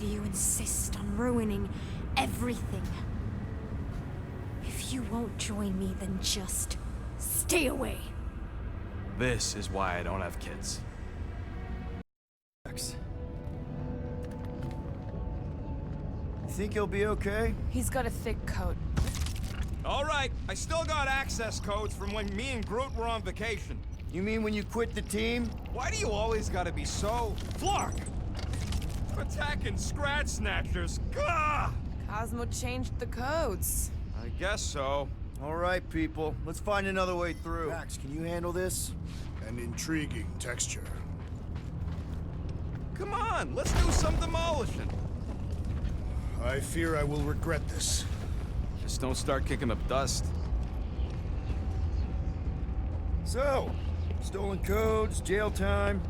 do you insist on ruining everything? If you won't join me, then just stay away. This is why I don't have kids. You think he'll be okay? He's got a thick coat. All right, I still got access codes from when me and Groot were on vacation. You mean when you quit the team? Why do you always gotta be so... Flark! Attacking Scratch Snatchers, gah! Cosmo changed the codes. I guess so. All right, people. Let's find another way through. Max, can you handle this? An intriguing texture. Come on, let's do some demolishing. I fear I will regret this. Just don't start kicking up dust. So, stolen codes, jail time.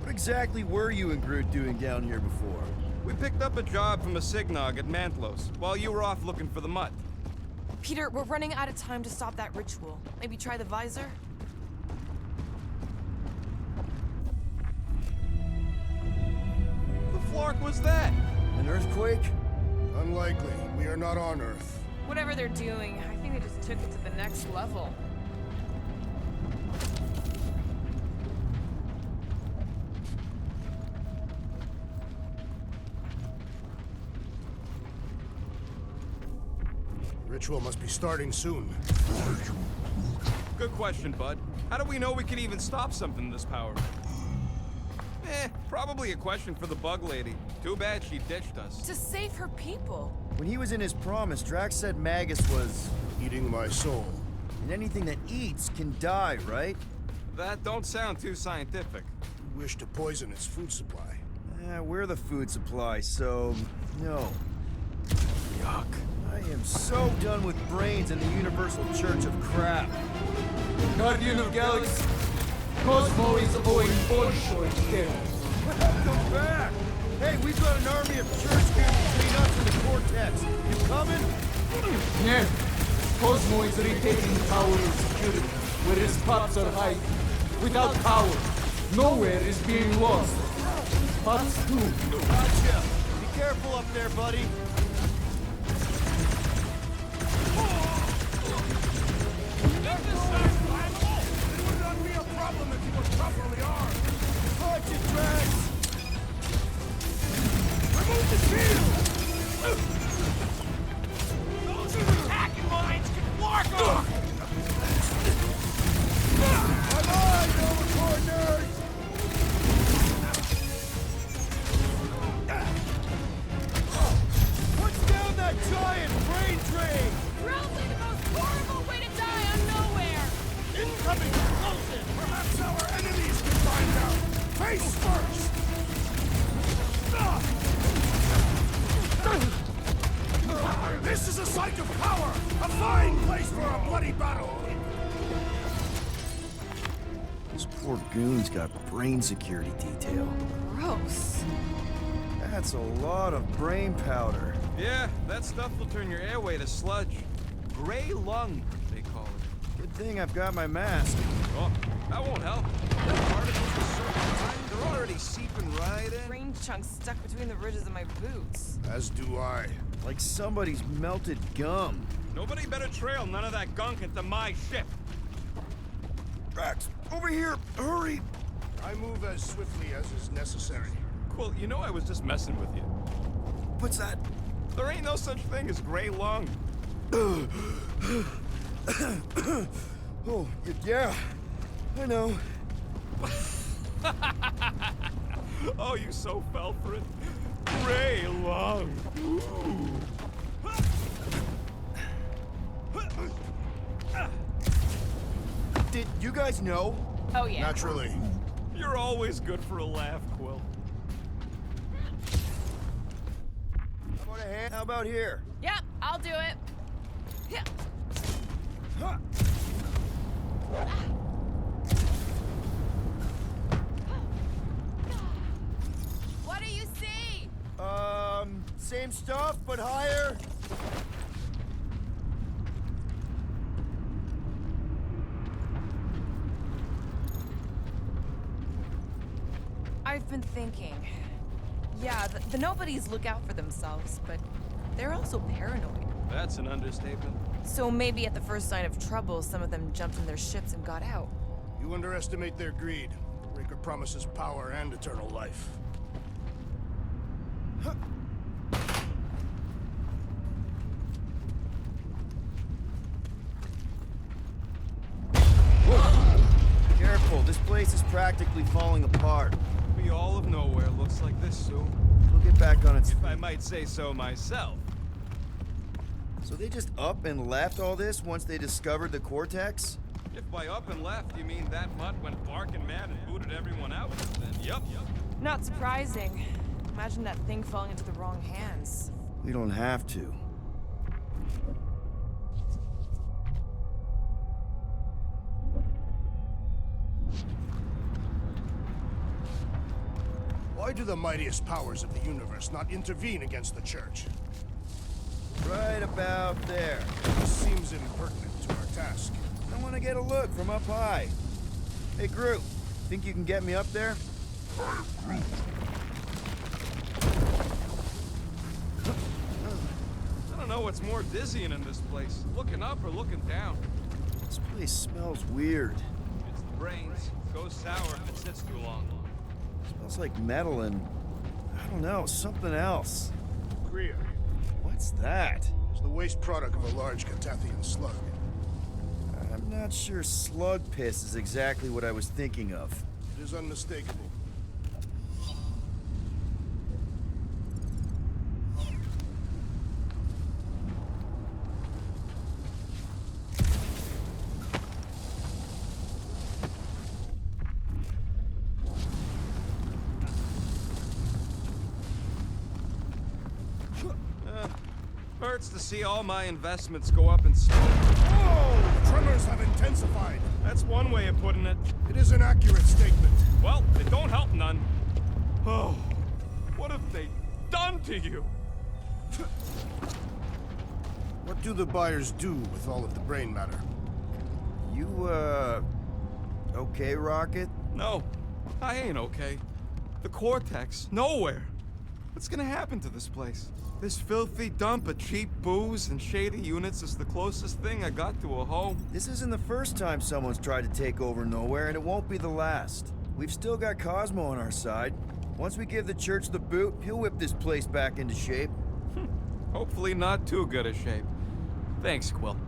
What exactly were you and Groot doing down here before? We picked up a job from a Signog at Mantlos, while you were off looking for the mutt. Peter, we're running out of time to stop that ritual. Maybe try the visor? The Flark was that? An earthquake? Unlikely. We are not on Earth. Whatever they're doing, I think they just took it to the next level. Ritual must be starting soon. Good question, bud. How do we know we can even stop something this powerful? Probably a question for the bug lady. Too bad she ditched us. To save her people. When he was in his promise, Drax said Magus was... Eating my soul. And anything that eats can die, right? That don't sound too scientific. You wish to poison its food supply. We're the food supply, so... no. Yuck. I am so done with brains and the Universal Church of Crap. Guardian of Galaxy, Cosmo is owing Bolshoi care. Welcome back! Hey, we've got an army of church kids between us and the Cortex. You coming? Yeah, Cosmo is retaking power and security, where his pops are hiding. Without power, nowhere is being lost. Pops too. Gotcha! Be careful up there, buddy. Watch it, Drax! Remove the shield! Those attacking mines can walk off! I'm on, Overcore nerds! What's down that giant brain drain? Probably the most horrible way to die on nowhere! Incoming explosive! Perhaps our enemies can find out! Face first! This is a site of power! A fine place for a bloody battle! This poor goon's got brain security detail. Gross. That's a lot of brain powder. Yeah, that stuff will turn your airway to sludge. Gray lung, they call it. Good thing I've got my mask. Oh, that won't help. The particles are so fine, they're already seeping right in. Brain chunks stuck between the ridges of my boots. As do I. Like somebody's melted gum. Nobody better trail none of that gunk into my ship. Drax, over here! Hurry! I move as swiftly as is necessary. Quill, you know I was just messing with you. What's that? There ain't no such thing as gray lung. Oh, yeah. I know. Oh, you so fell for it. Gray lung. Ooh. Did you guys know? Oh yeah. Naturally. You're always good for a laugh, Quill. How about a hand? How about here? Yep, I'll do it. Yeah. Huh. What do you see? Same stuff, but higher. I've been thinking. Yeah, the nobodies look out for themselves, but they're also paranoid. That's an understatement. So maybe at the first sign of trouble, some of them jumped in their ships and got out. You underestimate their greed. Breaker promises power and eternal life. Careful, this place is practically falling apart. We all of nowhere looks like this soon. We'll get back on its If feet. I might say so myself. So they just up and left all this once they discovered the Cortex? If by up and left you mean that mutt went barking mad and booted everyone out, then yup. Not surprising. Imagine that thing falling into the wrong hands. We don't have to. Why do the mightiest powers of the universe not intervene against the Church? Right about there. This seems impertinent to our task. I want to get a look from up high. Hey, Groot, think you can get me up there? I don't know what's more dizzying in this place, looking up or looking down. This place smells weird. It's the brains. Goes sour if it sits too long. Smells like metal and, I don't know, something else. Kriya What's that? is the waste product of a large Catathian slug. I'm not sure slug piss is exactly what I was thinking of. It is unmistakable. Hurts to see all my investments go up in smoke. Oh! Tremors have intensified. That's one way of putting it. It is an accurate statement. Well, it don't help none. Oh, what have they done to you? What do the buyers do with all of the brain matter? You, okay, Rocket? No, I ain't okay. The Cortex, nowhere. What's gonna happen to this place? This filthy dump of cheap booze and shady units is the closest thing I got to a home. This isn't the first time someone's tried to take over Nowhere, and it won't be the last. We've still got Cosmo on our side. Once we give the Church the boot, he'll whip this place back into shape. Hopefully not too good a shape. Thanks, Quill.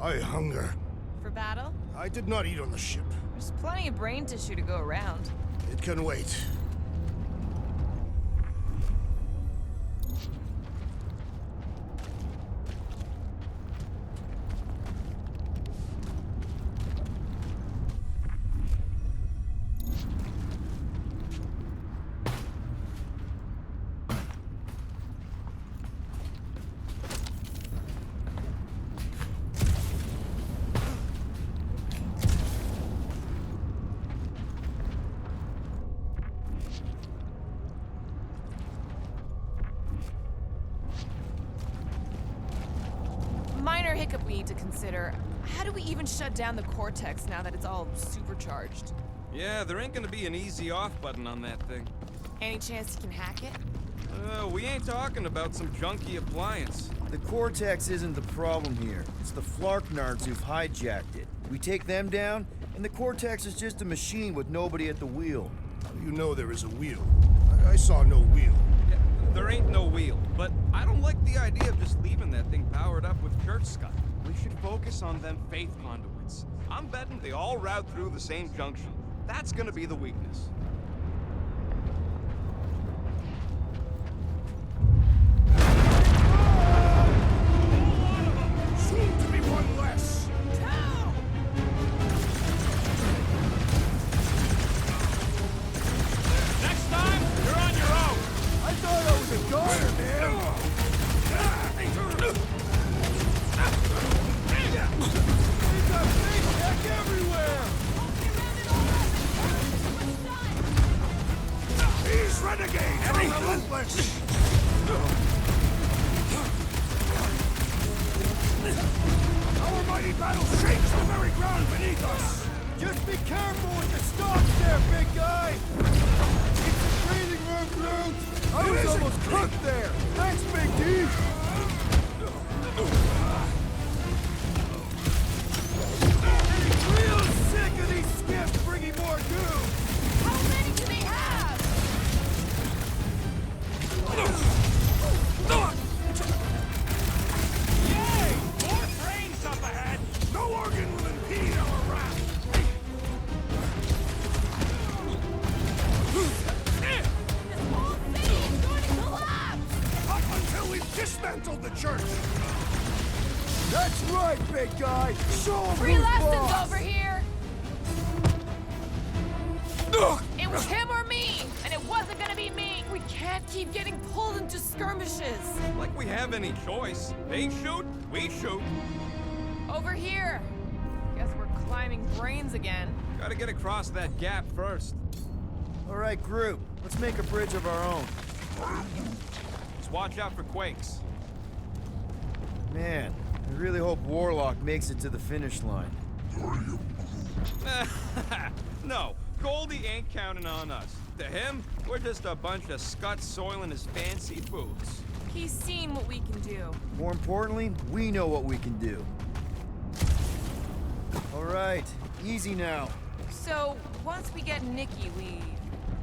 I hunger. For battle? I did not eat on the ship. There's plenty of brain tissue to go around. It can wait. Minor hiccup we need to consider. How do we even shut down the Cortex now that it's all supercharged? Yeah, there ain't gonna be an easy off button on that thing. Any chance you can hack it? We ain't talking about some junky appliance. The Cortex isn't the problem here. It's the Flarknards who've hijacked it. We take them down, and the Cortex is just a machine with nobody at the wheel. You know there is a wheel. I saw no wheel. Yeah, there ain't no wheel, but I don't like the idea of just leaving that thing powered up with church stuff. We should focus on them faith conduits. I'm betting they all route through the same junction. That's gonna be the weakness. Soon to be one less. Next time, you're on your own. I thought I was a goner, man. They got big tech everywhere. These renegades are relentless. Our mighty battle shakes the very ground beneath us. Just be careful with the stalks there, big more too! How many do they have? Yay! More brains up ahead! No organ will impede our wrath! This whole city is going to collapse! Up until we've dismantled the church! That's right, big guy! Show 'em Free who's lessons boss! over here! It was him or me, and it wasn't gonna be me! We can't keep getting pulled into skirmishes! Like we have any choice. They shoot, we shoot. Over here! Guess we're climbing brains again. Gotta get across that gap first. All right, group. Let's make a bridge of our own. Just watch out for quakes. Man, I really hope Warlock makes it to the finish line. No, Goldie ain't counting on us. To him, we're just a bunch of scuts soiling his fancy foods. He's seen what we can do. More importantly, we know what we can do. All right, easy now. So, once we get Nikki, we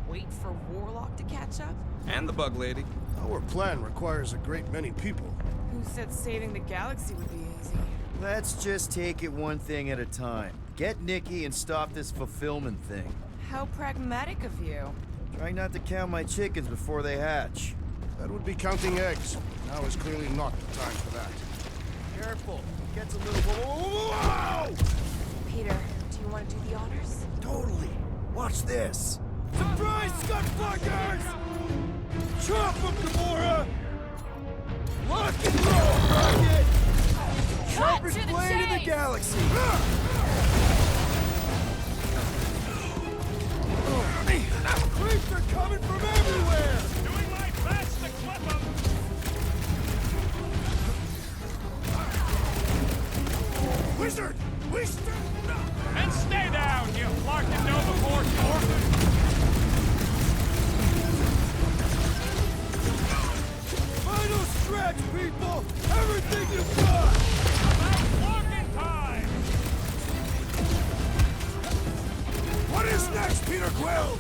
wait for Warlock to catch up? And the bug lady. Our plan requires a great many people. Who said saving the galaxy would be easy? Let's just take it one thing at a time. Get Nikki and stop this fulfillment thing. How pragmatic of you. Try not to count my chickens before they hatch. That would be counting eggs. Now is clearly not the time for that. Careful, it gets a little... Whoa! Peter, do you want to do the honors? Totally. Watch this. Surprise, Scutfuckers! Chop them, Gamora! Lock and roll, Rocket! Cut Sharpest to the blade in the chase! galaxy! Creeps are coming from everywhere! Doing my best to clip them! Wizard! Wizard! And stay down, you Larkin Nova Force orphan! Final stretch, people! Everything you've got! About Larkin time! What is next, Peter Quill?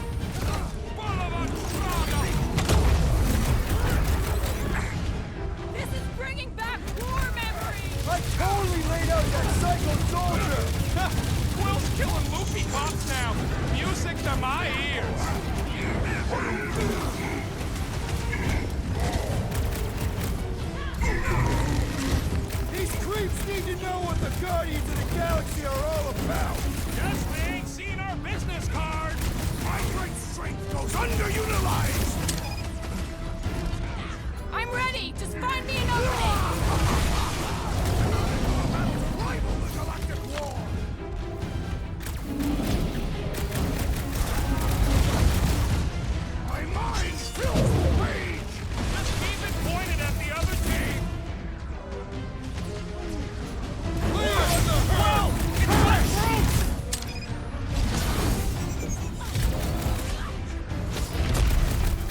This is bringing back war memories! I totally laid out that psycho soldier! Quill's killing loopy cops now. Music to my ears. These creeps need to know what the Guardians of the Galaxy are all about! Guess they ain't seen our business card. My great strength goes underutilized! I'm ready! Just find me an opening! Rival the galactic war! My mind fills with rage! Just keep it pointed at the other team. Clear on the hurl! It's like Groot!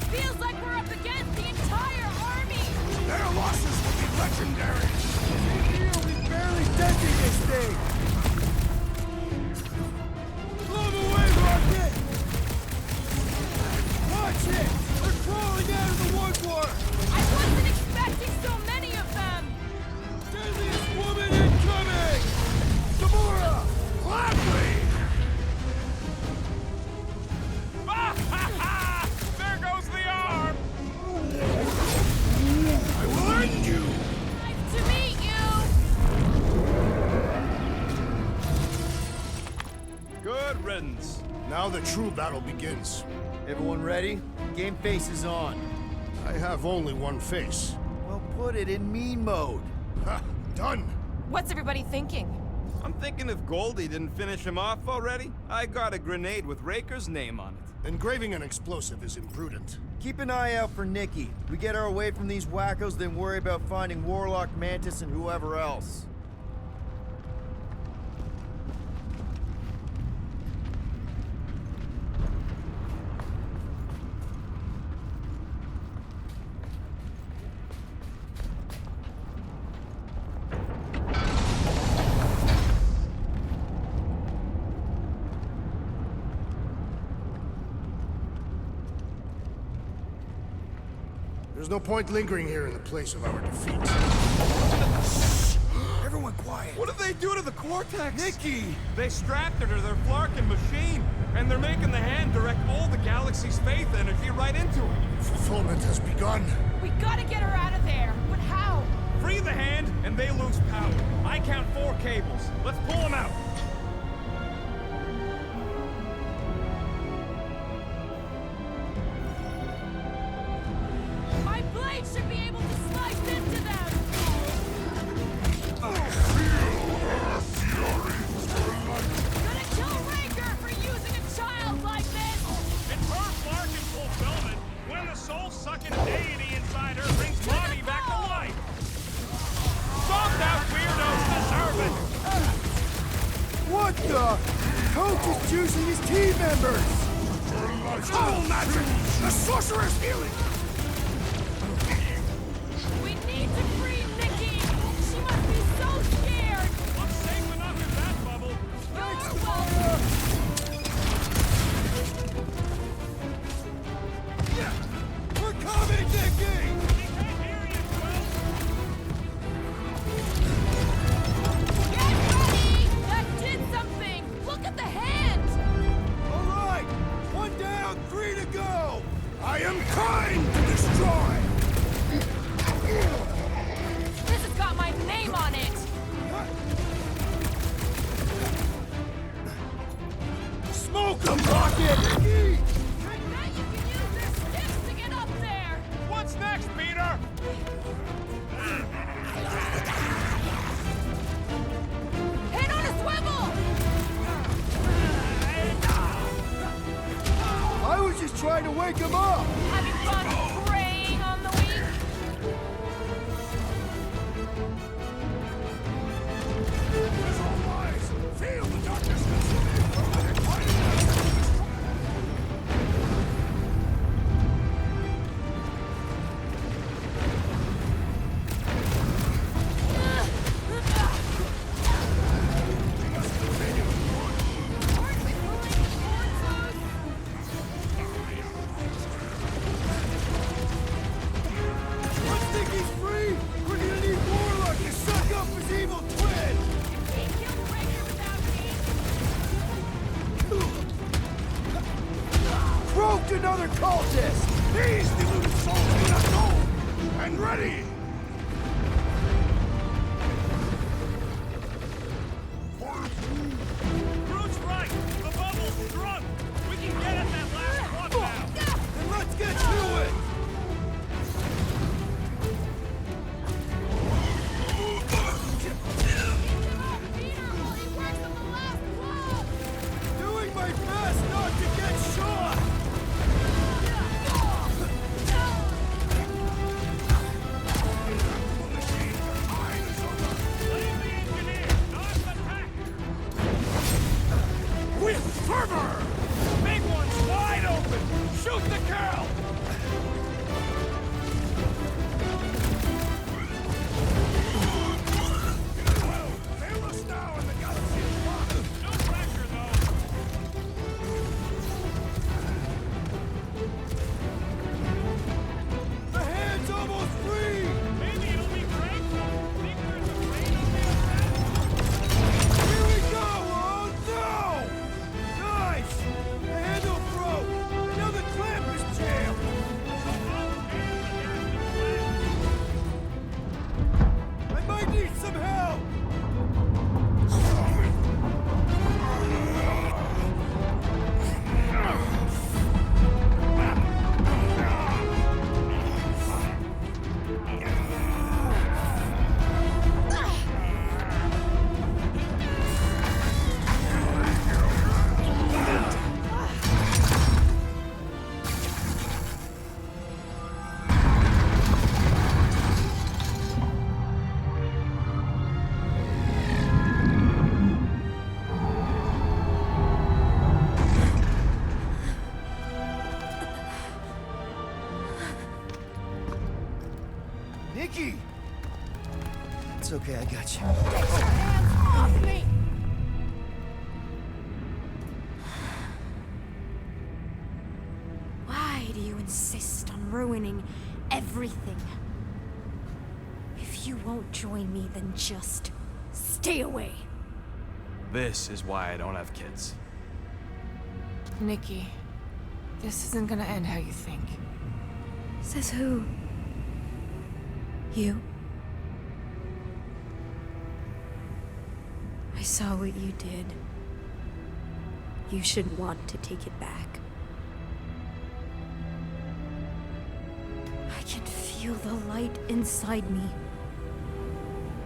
Feels like we're up against the entire army! Their losses will be legendary! We barely dented this thing! Blow them away, Rocket! Watch it! They're crawling out of the woodwork! I wasn't expecting so many of them! Deadliest woman incoming! Gamora! Gladly! There goes the arm. I will end you! Nice to meet you! Good riddance. Now the true battle begins. Everyone ready? Game face is on. I have only one face. Well, put it in mean mode. Ha! Done! What's everybody thinking? I'm thinking if Goldie didn't finish him off already, I got a grenade with Raker's name on it. Engraving an explosive is imprudent. Keep an eye out for Nikki. We get her away from these wackos, then worry about finding Warlock, Mantis, and whoever else. There's no point lingering here in the place of our defeat. Everyone quiet. What did they do to the Cortex? Nikki! They strapped her to their Flarkin machine, and they're making the hand direct all the galaxy's faith energy right into it. Fulfillment has begun. We gotta get her out of there. But how? Free the hand, and they lose power. I count 4 cables. Let's pull them out. My blade should be able to slice into them. Gonna kill Raker for using a child like this. It's her Flarkin fulfillment when the soul-sucking deity inside her brings Mommy back to life. Stop that weirdos deserve it! What the? Coach is choosing his team members! Soul magic! The sorcerer's healing! We need to free Nikki. She must be so scared. I'm safe enough in that bubble. You're welcome. We're coming, Nikki! He can't hear you, Quill. Get ready. That did something. Look at the hand. All right! 1 down, 3 to go! I am kind to destroy! This has got my name on it. Smoke 'em, Rocket! Nikki! I bet you can use your sticks to get up there. What's next, Peter? Head on a swivel. I was just trying to wake him up! Having fun preying on the weak. As always, feel the darkness consuming from the Once Nikki's free, we're gonna need Warlock to suck up his evil twin! He killed Raker without me. Croaked another cultist! These deluded souls do not know! And ready! Groot's right. The bubble's shrunk. We can get at that last one now. Then let's get to it! Peter while he works on the last blow. Doing my best not to get shot! Blame the engineer, not the hacker. With fervor! Big one's wide open. Shoot the girl. Fail us now and the galaxy is lost! No pressure, though. The hand's almost free! Maybe it'll be great. Think there's a rain on the outside? Here we go! Oh no! Guys! The handle broke! And now the clamp is jammed! I might need some help! Nikki! It's okay, I got you. Hands off me. Why do you insist on ruining everything. If you won't join me, then just stay away. This is why I don't have kids. Nikki, this isn't gonna end how you think. Says who? You? I saw what you did. You should want to take it back. I can feel the light inside me.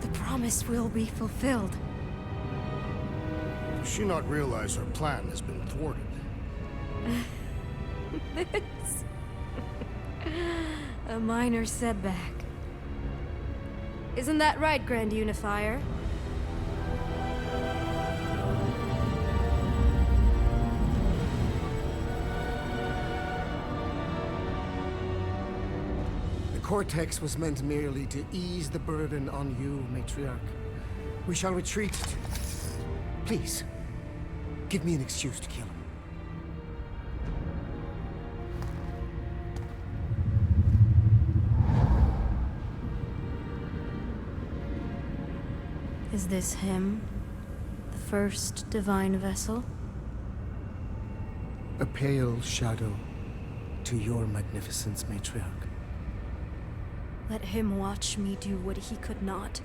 The promise will be fulfilled. Does she not realize her plan has been thwarted? This... a minor setback. Isn't that right, Grand Unifier? The Cortex was meant merely to ease the burden on you, Matriarch. We shall retreat. Please, give me an excuse to kill him. Is this him? The first divine vessel? A pale shadow to your magnificence, Matriarch. Let him watch me do what he could not.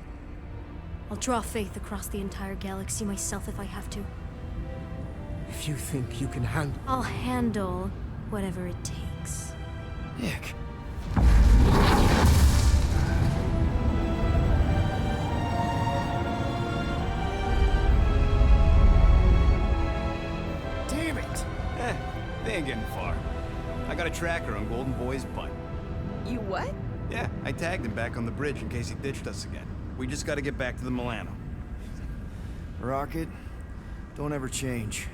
I'll draw faith across the entire galaxy myself if I have to. If you think you can handle... I'll handle whatever it takes. Nick. Damn it! They ain't getting far. I got a tracker on Golden Boy's butt. You what? Yeah, I tagged him back on the bridge in case he ditched us again. We just gotta get back to the Milano. Rocket, don't ever change.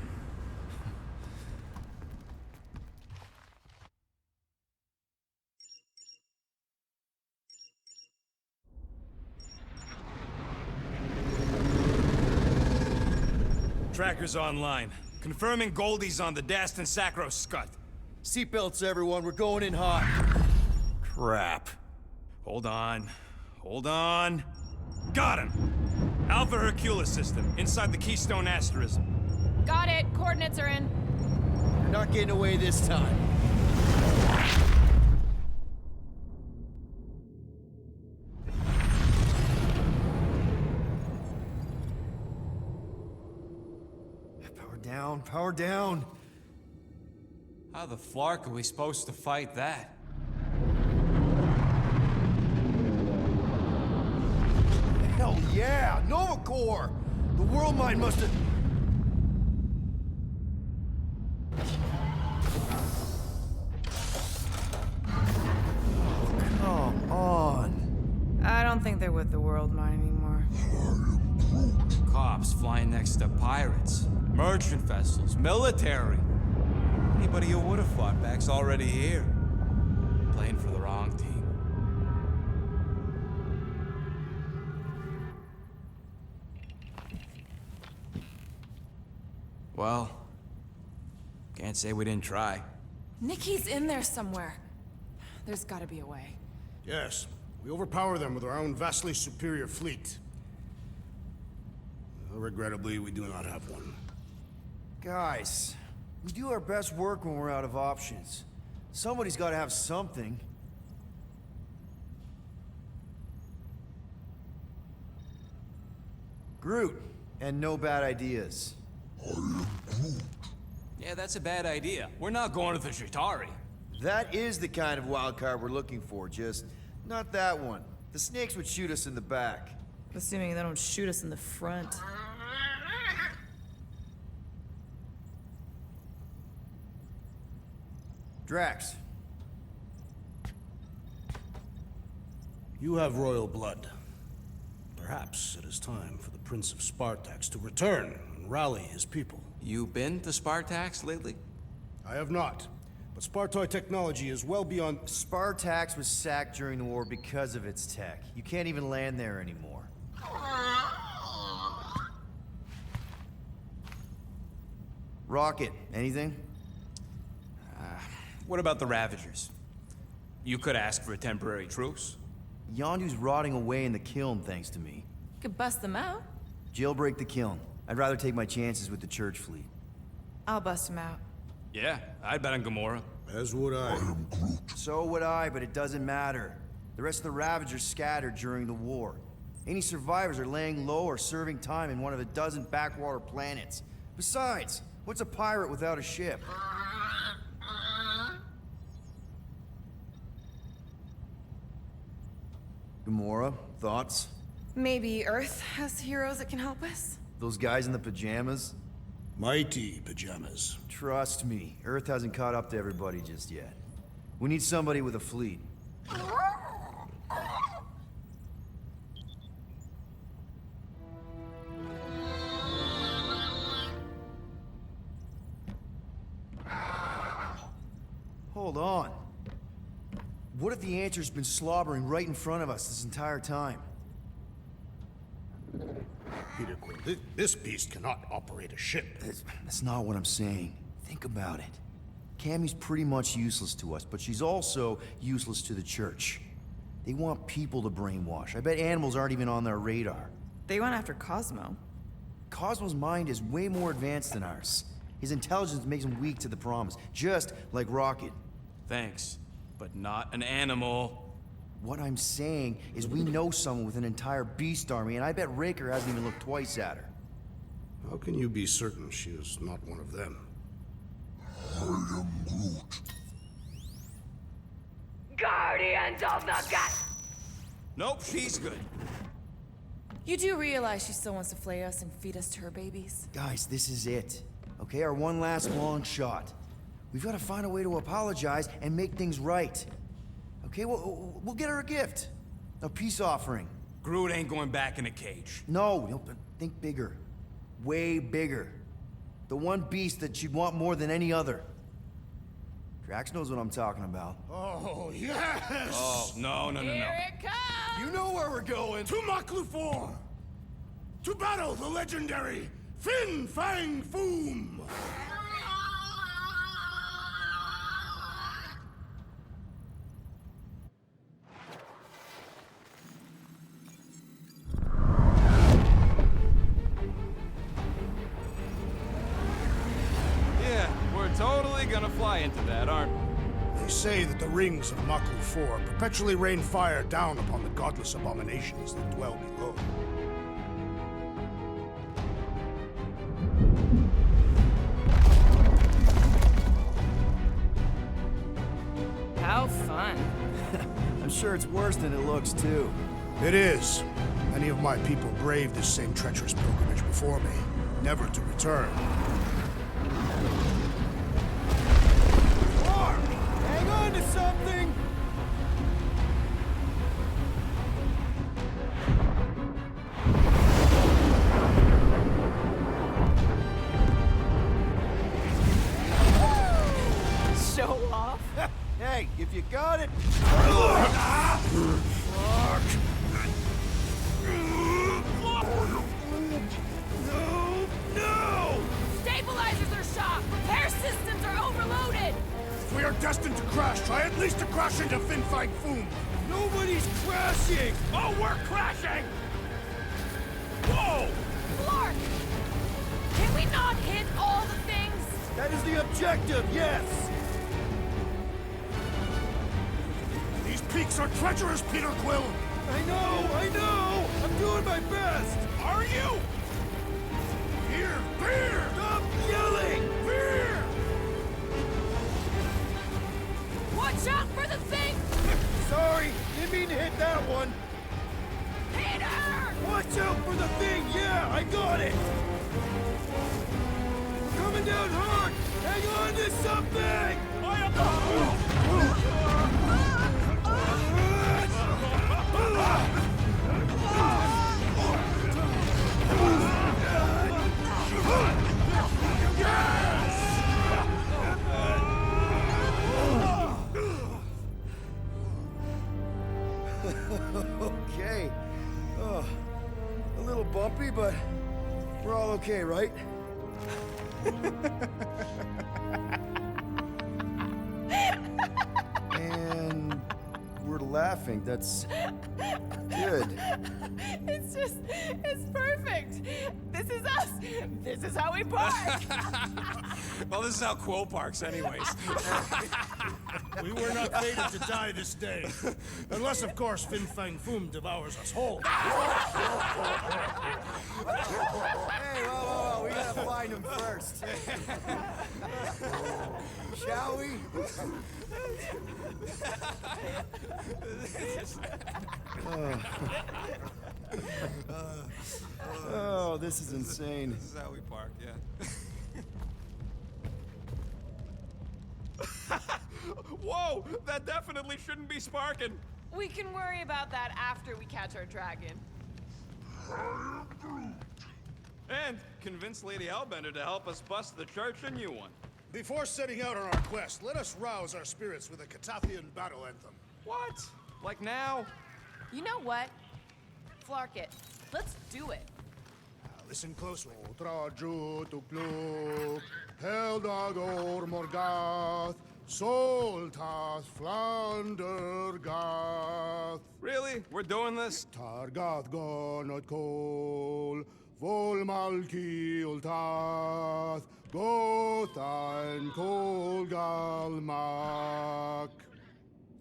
Tracker's online. Confirming Goldie's on the Dastan Sacro Scut. Seatbelts, everyone, we're going in hot. Crap. Hold on. Hold on. Got him! Alpha Hercules system, inside the Keystone Asterism. Got it. Coordinates are in. You're not getting away this time. Power down, power down. How the flark are we supposed to fight that? Hell yeah! Nova Corps! The world mine must have... Come on. I don't think they're with the world mine anymore. Cops flying next to pirates, merchant vessels, military. Anybody who would have fought back's already here. Playing for the wrong team. Well, can't say we didn't try. Nikki's in there somewhere. There's gotta be a way. Yes, we overpower them with our own vastly superior fleet. Regrettably, we do not have one. Guys, we do our best work when we're out of options. Somebody's got to have something. Groot, and no bad ideas. Yeah, that's a bad idea. We're not going to the Chitauri. That is the kind of wild card we're looking for, just not that one. The snakes would shoot us in the back. Assuming they don't shoot us in the front. Drax. You have royal blood. Perhaps it is time for the Prince of Spartax to return and rally his people. You been to Spartax lately? I have not, but Spartoid technology is well beyond... Spartax was sacked during the war because of its tech. You can't even land there anymore. Rocket, anything? What about the Ravagers? You could ask for a temporary truce. Yondu's rotting away in the kiln thanks to me. You could bust them out. Jailbreak the kiln. I'd rather take my chances with the church fleet. I'll bust them out. Yeah, I'd bet on Gamora. As would I. So would I, but it doesn't matter. The rest of the Ravagers scattered during the war. Any survivors are laying low or serving time in one of a dozen backwater planets. Besides, what's a pirate without a ship? Gamora, thoughts? Maybe Earth has heroes that can help us? Those guys in the pajamas? Mighty pajamas. Trust me, Earth hasn't caught up to everybody just yet. We need somebody with a fleet. Hold on. What if the answer's been slobbering right in front of us this entire time? Peter Quill, this beast cannot operate a ship. That's not what I'm saying. Think about it. Cammy's pretty much useless to us, but she's also useless to the church. They want people to brainwash. I bet animals aren't even on their radar. They went after Cosmo. Cosmo's mind is way more advanced than ours. His intelligence makes him weak to the promise, just like Rocket. Thanks, but not an animal. What I'm saying is we know someone with an entire beast army, and I bet Raker hasn't even looked twice at her. How can you be certain she is not one of them? I am Groot. Guardians of the Gut! Nope, she's good. You do realize she still wants to flay us and feed us to her babies? Guys, this is it. Okay, our one last long shot. We've got to find a way to apologize and make things right. Okay, we'll get her a gift. A peace offering. Groot ain't going back in a cage. No, but think bigger. Way bigger. The one beast that she'd want more than any other. Drax knows what I'm talking about. Oh, yes! Oh, no. Here it comes! You know where we're going! To MAKLU 4! To battle the legendary Fin Fang Foom! Yeah, we're totally gonna fly into that, aren't we? They say that the rings of MAKLU 4 perpetually rain fire down upon the godless abominations that dwell below. How fun. I'm sure it's worse than it looks, too. It is. Many of my people braved this same treacherous pilgrimage before me, never to return. Hang on to something! Show off. Hey, if you got it... No! Stabilizers are shot! Repair systems are overloaded! If we are destined to crash, try at least to crash into Fin Fang Foom! Nobody's crashing! Oh, we're crashing! Whoa! Clark! Can we not hit all the things? That is the objective, yes! These peaks are treacherous, Peter Quill! I know! I'm doing my best! Are you? Here, fear! Stop yelling! Fear! Watch out for the thing! Sorry, didn't mean to hit that one. Peter! Watch out for the thing, yeah, I got it! Coming down hard! Hang on to something! Okay. Oh, a little bumpy, but we're all okay, right? And laughing. That's good. It's perfect. This is us. This is how we park. Well, this is how Quill parks, anyways. We were not fated to die this day. Unless, of course, Fin Fang Foom devours us whole. Hey, whoa, we gotta find him first. Shall we? Oh, this is insane. This is how we park, yeah. Whoa! That definitely shouldn't be sparking. We can worry about that after we catch our dragon. And convince Lady Hellbender to help us bust the church a new one. Before setting out on our quest, let us rouse our spirits with a Catathian battle anthem. What? Like now? You know what? Flark it. Let's do it. Listen close. Traju tukluk, Heldagor Morgath, Soltath Flandergath. Really? We're doing this? Targath gonot kol, Volmalki ultath, Gothan kol galmak.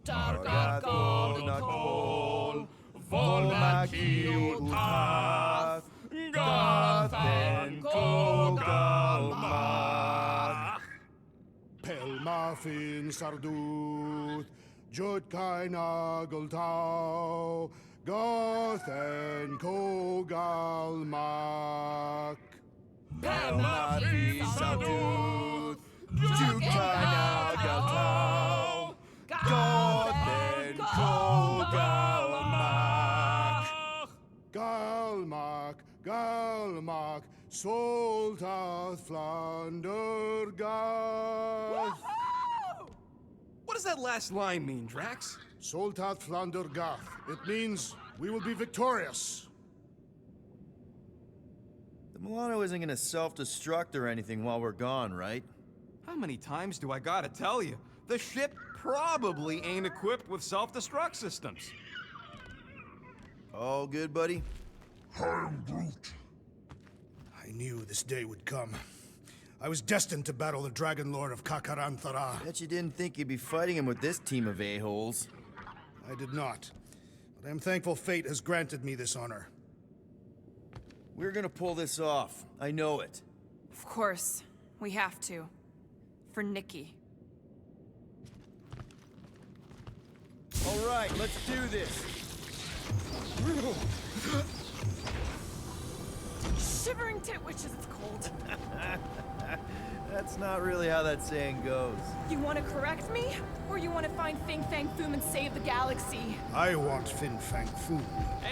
Targath gonot kol, Volmalki ultath, Gothan kol galmak. Pelmafin sarduth, Jutkai nageltau, Gothen kogalmak. Pelmafi Saduth, Jutkai nageltau, Gothen kogalmak. Galmak, Galmak, Soltath Flandergath. What does that last line mean, Drax? Soltath Flandergath. It means we will be victorious. The Milano isn't gonna self-destruct or anything while we're gone, right? How many times do I gotta tell you? The ship probably ain't equipped with self-destruct systems. All good, buddy? I am Groot. I knew this day would come. I was destined to battle the Dragon Lord of Kakaranthara. Bet you didn't think you'd be fighting him with this team of a-holes. I did not. But I am thankful fate has granted me this honor. We're gonna pull this off. I know it. Of course. We have to. For Nikki. All right, let's do this. Shivering titwitches, it's cold. That's not really how that saying goes. You want to correct me? Or you want to find Fin Fang Foom and save the galaxy? I want Fin Fang Foom.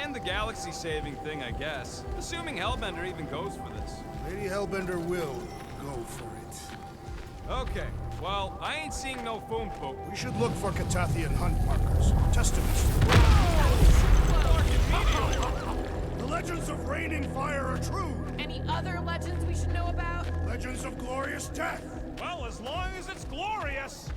And the galaxy-saving thing, I guess. Assuming Hellbender even goes for this. Lady Hellbender will go for it. Okay, well, I ain't seeing no foom poop. We should look for Catathian hunt markers, testaments to the The legends of raining fire are true. Any other legends we should know about? Legends of glorious death. Well, as long as it's glorious.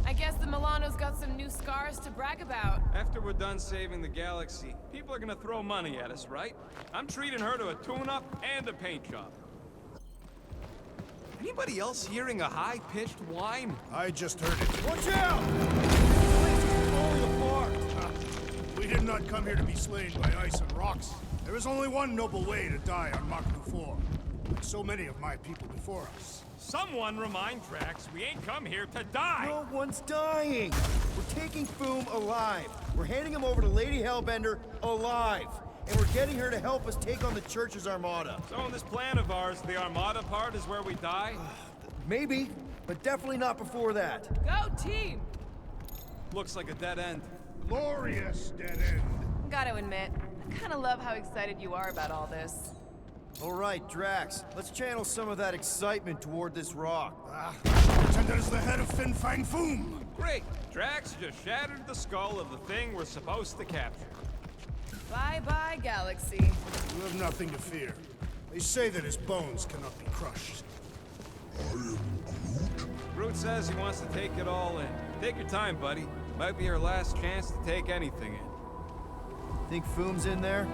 I guess the Milano's got some new scars to brag about. After we're done saving the galaxy, people are gonna throw money at us, right? I'm treating her to a tune-up and a paint job. Anybody else hearing a high-pitched whine? I just heard it. Watch out! We did not come here to be slain by ice and rocks. There is only one noble way to die on MAKLU 4. Like so many of my people before us. Someone remind Drax we ain't come here to die! No one's dying! We're taking Foom alive. We're handing him over to Lady Hellbender alive. And we're getting her to help us take on the Church's armada. So in this plan of ours, the armada part is where we die? Maybe, but definitely not before that. Go team! Looks like a dead end. Glorious dead end. Gotta admit, I kinda love how excited you are about all this. All right, Drax, let's channel some of that excitement toward this rock. Pretend that is the head of Fin Fang Foom. Great! Drax just shattered the skull of the thing we're supposed to capture. Bye-bye, galaxy. You have nothing to fear. They say that his bones cannot be crushed. I am Groot. Groot says he wants to take it all in. Take your time, buddy. Might be our last chance to take anything in. Think Foom's in there?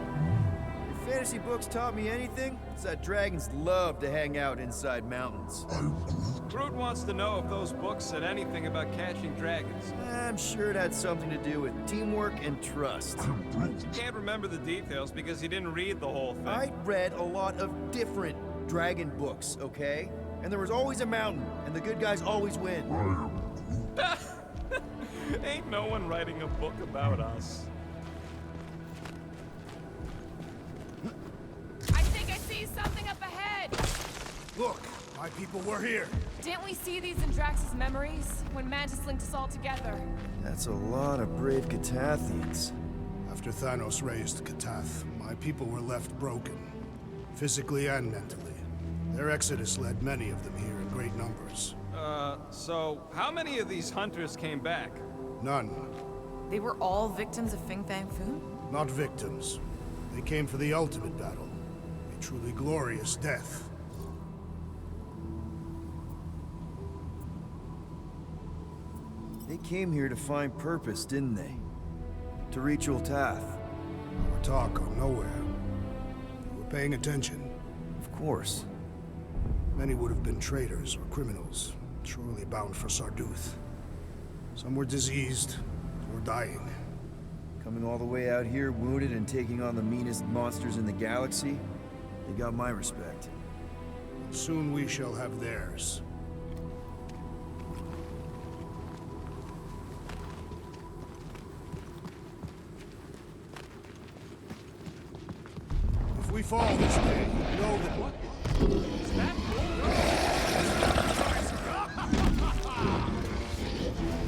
If fantasy books taught me anything, it's that dragons love to hang out inside mountains. I'm Groot. Groot wants to know if those books said anything about catching dragons. I'm sure it had something to do with teamwork and trust. He can't remember the details because he didn't read the whole thing. I read a lot of different dragon books, okay? And there was always a mountain, and the good guys always win. I am Groot. Ain't no one writing a book about us. I think I see something up ahead! Look, my people were here. Didn't we see these in Drax's memories, when Mantis linked us all together? That's a lot of brave Catathians. After Thanos raised Katath, my people were left broken, physically and mentally. Their exodus led many of them here in great numbers. So how many of these hunters came back? None. They were all victims of Fin Fang Foom? Not victims. They came for the ultimate battle. A truly glorious death. They came here to find purpose, didn't they? To reach Ultath. Our talk on nowhere. You were paying attention. Of course. Many would have been traitors or criminals, surely bound for Sarduth. Some were diseased, or dying. Coming all the way out here, wounded and taking on the meanest monsters in the galaxy, they got my respect. Soon we shall have theirs. If we fall this day, know that what? Is that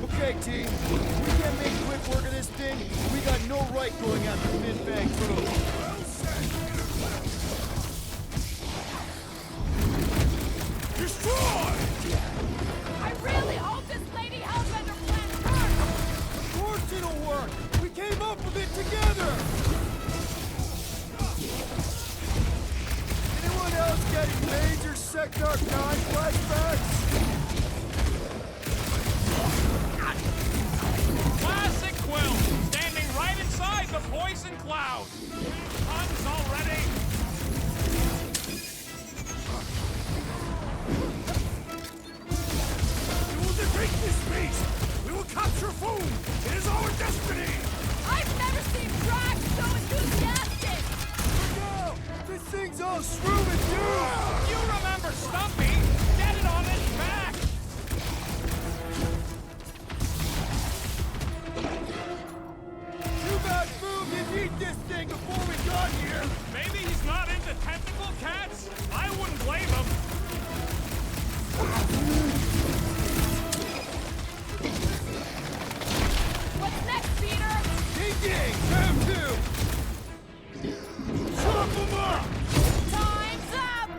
Okay, team. We can't make quick work of this thing. We got no right going after Fin Fang Foom. Destroy! I really hope this Lady Hellbender plan works! Of course it'll work! We came up with it together! Anyone else getting major Sector 9 flashbacks? Classic Quill, standing right inside the poison cloud. Tons already. We will defeat this beast! We will capture Foom! It is our destiny! I've never seen Drax so enthusiastic! Go! This thing's all shroom and doom! You remember Stumpy? Get it on his back. Too bad Foom didn't eat this thing before we got here! Maybe he's not into tentacle cats. I wouldn't blame him. What's next, Peter? Ding! Round 2! Chop them up! Time's up!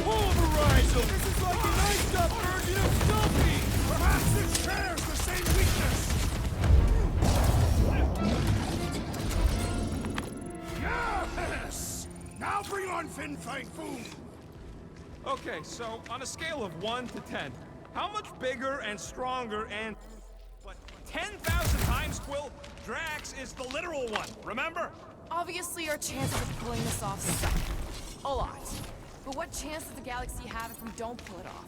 Pulverize them! This is like an iced-up version of Stumpy! Perhaps it shares the same weakness! Yes! Now bring on Fin Fang Foom! Okay, so on a scale of 1 to 10, how much bigger and stronger and... What, 10,000 times, Quill? Drax is the literal one, remember? Obviously, our chances of pulling this off suck. A lot. But what chance does the galaxy have if we don't pull it off?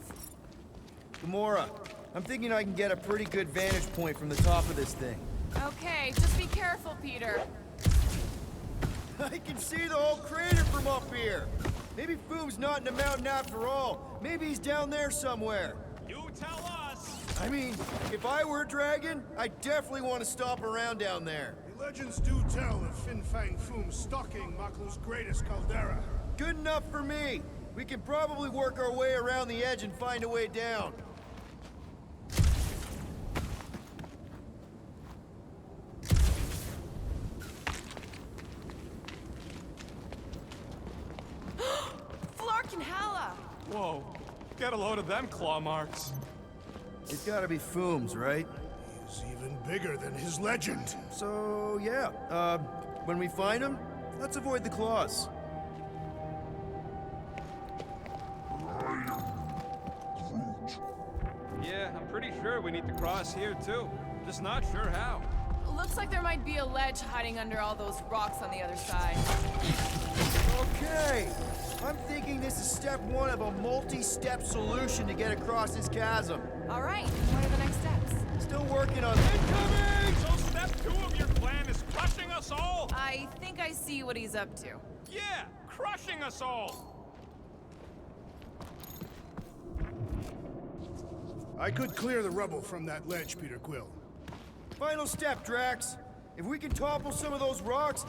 Gamora, I'm thinking I can get a pretty good vantage point from the top of this thing. Okay, just be careful, Peter. I can see the whole crater from up here! Maybe Foom's not in the mountain after all. Maybe he's down there somewhere. You tell us. I mean, if I were a dragon, I'd definitely want to stop around down there. The legends do tell of Fin Fang Foom stalking MAKLU's greatest caldera. Good enough for me. We can probably work our way around the edge and find a way down. Flark and Hala! Whoa, get a load of them claw marks. It's gotta be Foom's, right? He's even bigger than his legend. So, yeah. When we find him, let's avoid the claws. Yeah, I'm pretty sure we need to cross here too. Just not sure how. Looks like there might be a ledge hiding under all those rocks on the other side. Okay, I'm thinking this is step one of a multi-step solution to get across this chasm. All right, what are the next steps? Still working on incoming! So step 2 of your plan is crushing us all? I think I see what he's up to. Yeah, crushing us all! I could clear the rubble from that ledge, Peter Quill. Final step, Drax. If we can topple some of those rocks...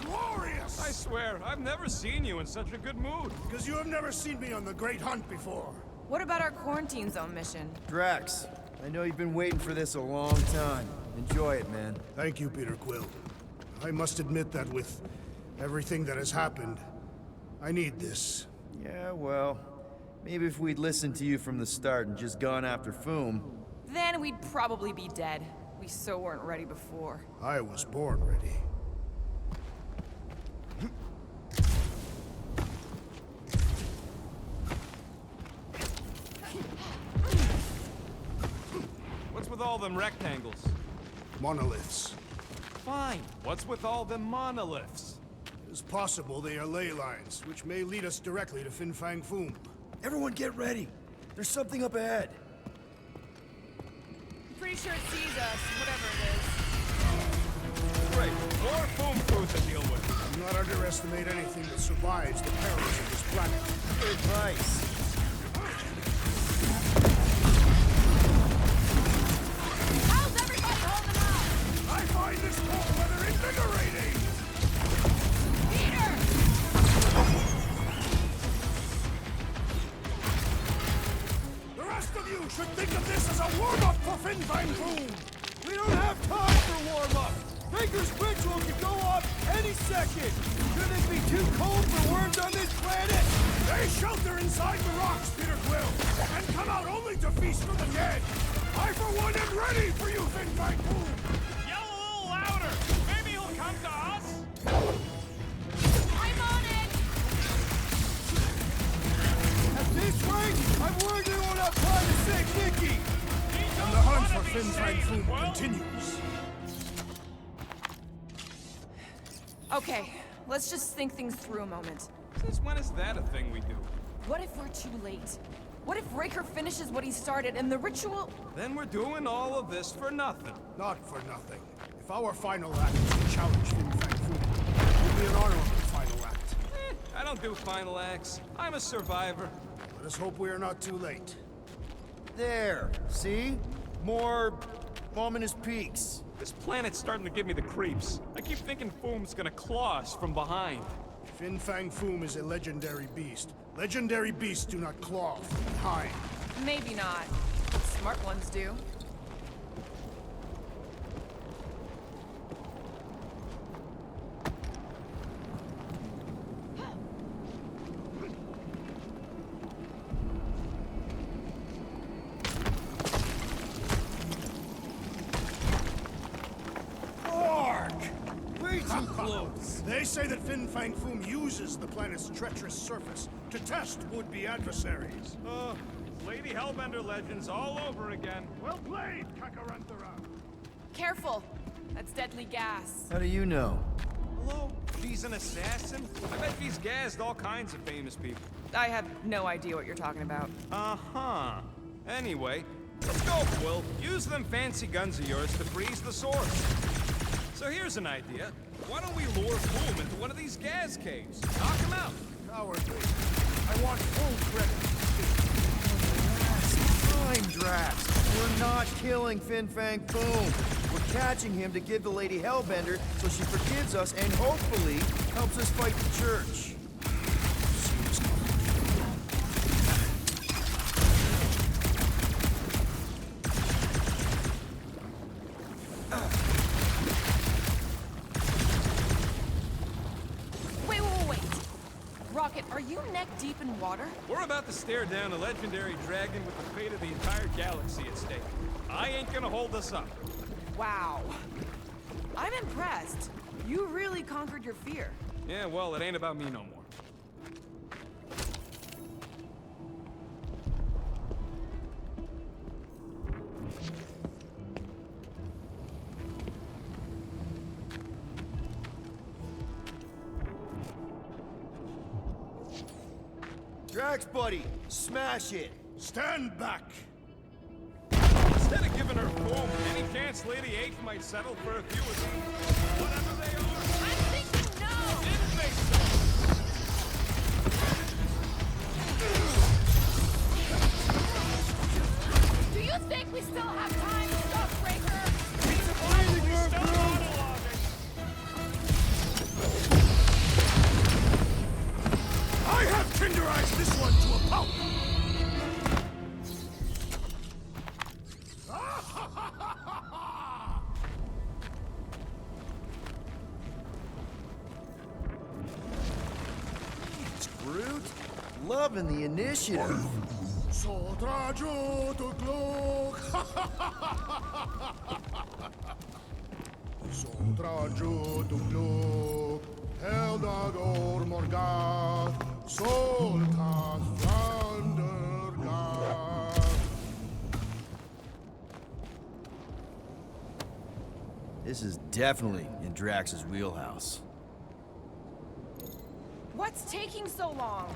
Glorious! I swear, I've never seen you in such a good mood. Because you have never seen me on the Great Hunt before. What about our quarantine zone mission? Drax, I know you've been waiting for this a long time. Enjoy it, man. Thank you, Peter Quill. I must admit that with everything that has happened, I need this. Yeah, well, maybe if we'd listened to you from the start and just gone after Foom... Then we'd probably be dead. We so weren't ready before. I was born ready. What's with all them rectangles? Monoliths. Fine. What's with all them monoliths? It is possible they are ley lines, which may lead us directly to Fin Fang Foom. Everyone get ready. There's something up ahead. Pretty sure it sees us, whatever it is. Great. More foam food to deal with. Do not underestimate anything that survives the perils of this planet. Good advice. How's everybody holding up? I find this cold weather invigorating! Peter! The rest of you should think of this as a warm-up for Fin Fang Foom! We don't have time for warm-up. Baker's ritual could go off any second. Couldn't it be too cold for worms on this planet? They shelter inside the rocks, Peter Quill, and come out only to feast on the dead. I, for one, am ready for you, Fin Fang Foom! Yell a little louder! Maybe he'll come to us? I'm on it! At this rate, I'm worried we won't have time to save Nikki. And the hunt for Fin Fang Foom continues. Okay, let's just think things through a moment. Since when is that a thing we do? What if we're too late? What if Raker finishes what he started and the ritual... Then we're doing all of this for nothing. Not for nothing. If our final act is to challenge Fin Fang Foom, it will be an honorable final act. I don't do final acts. I'm a survivor. Let us hope we are not too late. There, see? More ominous peaks. This planet's starting to give me the creeps. I keep thinking Foom's gonna claw us from behind. Fin Fang Foom is a legendary beast. Legendary beasts do not claw from behind. Maybe not. Smart ones do. Way too close. They say that Fin Fang Foom uses the planet's treacherous surface to test would-be adversaries. Lady Hellbender legends all over again. Well played, Kakarantara. Careful. That's deadly gas. How do you know? Hello? She's an assassin? I bet she's gassed all kinds of famous people. I have no idea what you're talking about. Uh-huh. Anyway, let's go, Quill. Use them fancy guns of yours to freeze the source. So here's an idea. Why don't we lure Foom into one of these gas caves? Knock him out. Cowardly. I want full credit. Time, Drax. We're not killing Fin Fang Foom. We're catching him to give the Lady Hellbender so she forgives us and hopefully helps us fight the Church. Rocket, are you neck deep in water? We're about to stare down a legendary dragon with the fate of the entire galaxy at stake. I ain't gonna hold us up. Wow. I'm impressed. You really conquered your fear. Yeah, well, it ain't about me no more. Drax, buddy, smash it. Stand back! Instead of giving her foam, any chance Lady H might settle for a few of these? Whatever they are. I'm thinking no! Didn't think so. Do you think we still have time, Stuffbreaker? Probably still monologuing. I have tenderized this one to a pulp! It's Groot. Loving the initiative. So trajo to glock. So trajo to glock. Eldador Morgath. Soltas Vandergaard. This is definitely in Drax's wheelhouse. What's taking so long?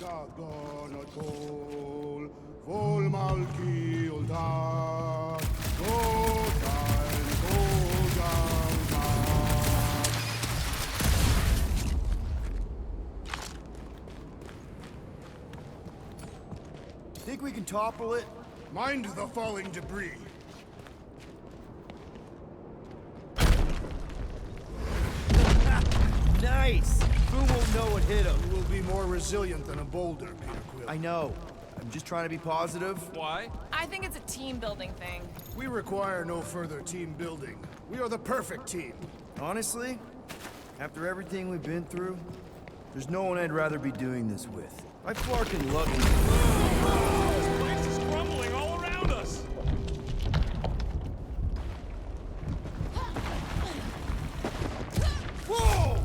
Targagonotol. Volmalki Ultar. Gotain Gogalmar. Think we can topple it? Mind the falling debris. Nice! Who won't know what hit him? You will be more resilient than a boulder, Peter Quill. I know. I'm just trying to be positive. Why? I think it's a team building thing. We require no further team building. We are the perfect team. Honestly, after everything we've been through, there's no one I'd rather be doing this with. I fucking love you. This place is crumbling all around us. Whoa!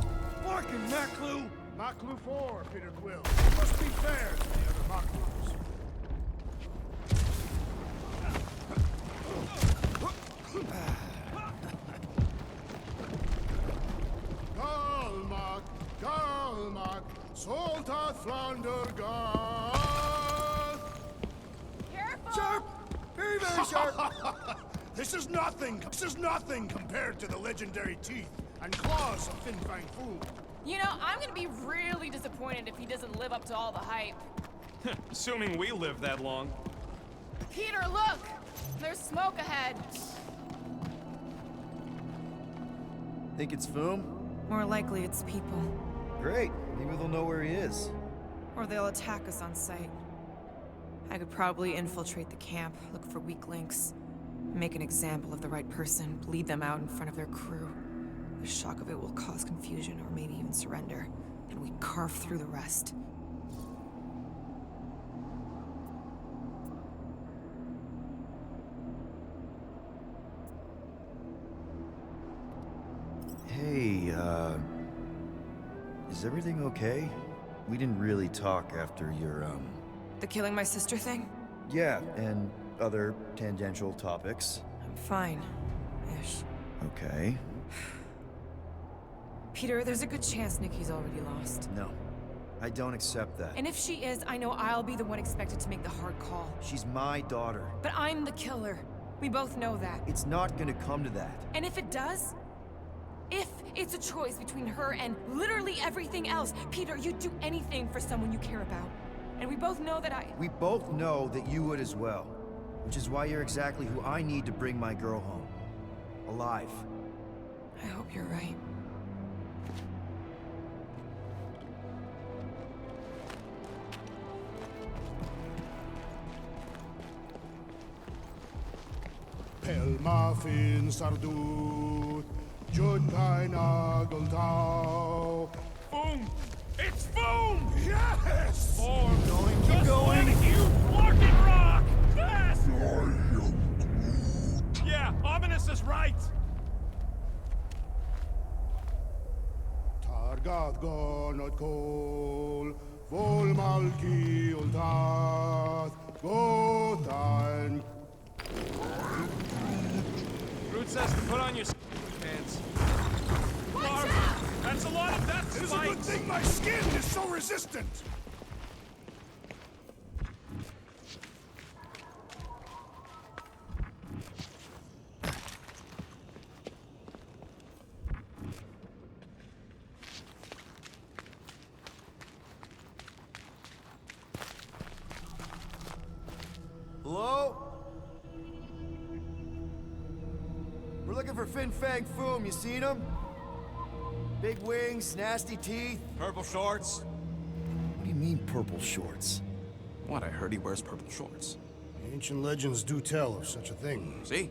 Fucking MAKLU! MAKLU 4, Peter Quill. You must be fair to the other MAKLUs. Galmak, Galmak, Soltat Flandergaard. Careful! Sharp! Very, very sharp! This is nothing compared to the legendary teeth and claws of Fin Fang Foom. You know, I'm gonna be really disappointed if he doesn't live up to all the hype. Assuming we live that long. Peter, look! There's smoke ahead. Think it's Foom? More likely it's people. Great. Maybe they'll know where he is. Or they'll attack us on sight. I could probably infiltrate the camp, look for weak links, make an example of the right person, lead them out in front of their crew. The shock of it will cause confusion or maybe even surrender, and we carve through the rest. Hey, is everything okay? We didn't really talk after your, The killing my sister thing? Yeah, and other tangential topics. I'm fine. Ish. Okay. Peter, there's a good chance Nikki's already lost. No, I don't accept that. And if she is, I know I'll be the one expected to make the hard call. She's my daughter. But I'm the killer. We both know that. It's not gonna come to that. And if it does? If it's a choice between her and literally everything else, Peter, you'd do anything for someone you care about. And we both know that We both know that you would as well. Which is why you're exactly who I need to bring my girl home. Alive. I hope you're right. Pelma fin sardut, Judkai Nagoltau. Boom! It's boom! Yes! Form. Keep going. You fucking rock! Yes! Yeah, Ominous is right. Targat gonot kol, Volmalki ultat, Gotain. Groot says to put on your pants. Watch out! a lot of death It is a good spikes. thing my skin is so resistant! Hello? We're looking for Fin Fang Foom. You seen him? Big wings, nasty teeth. Purple shorts? What do you mean, purple shorts? What, I heard he wears purple shorts. Ancient legends do tell of such a thing. See?